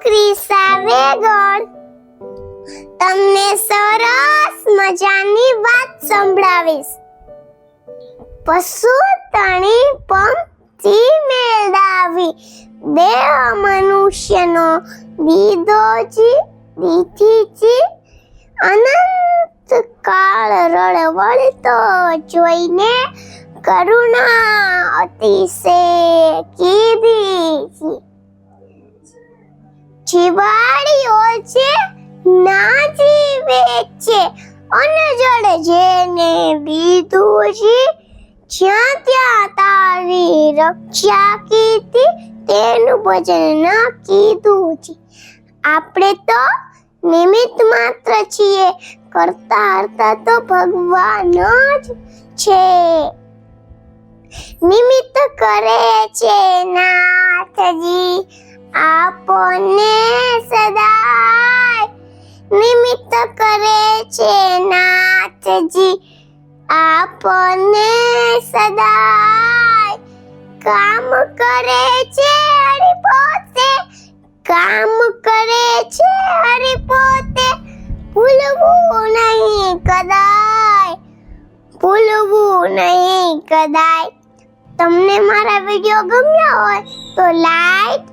ક્રિસા વેગડ તમને સરસ મજાની વાત સંભળાવીશ. પશુ તણી પંક્તિ મેળાવી દેહ મનુષ્યનો દીધીજી અનંત કાળ રળવળતો જોઈને કરુણા અતિશે કીધી. જીવાડીઓ છે ના જીવે છે અનજળ જેને દીધું છે, જ્યાં ત્યાં તારી રક્ષા કીધી તેનું ભજન ન કીધું છે. આપણે તો નિમિત્ત માત્ર છીએ, કરતા હરતા તો ભગવાન જ છે. નિમિત્ત કરે છે નાથજી આપણને સદાય, નિમિત્ત કરે છે નાથજી આપણને સદાય. કામ કરે છે હરિ પોતે, કામ કરે છે હરિ પોતે, ભૂલવું નહીં કદાય, ભૂલવું નહીં કદાય. તમને મારા વિડિયો ગમ્યા હોય તો લાઈક,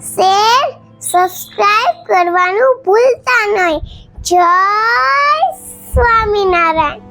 શેર, સબસ્ક્રાઇબ કરવાનું ભૂલતા નહીં. જય સ્વામિનારાયણ.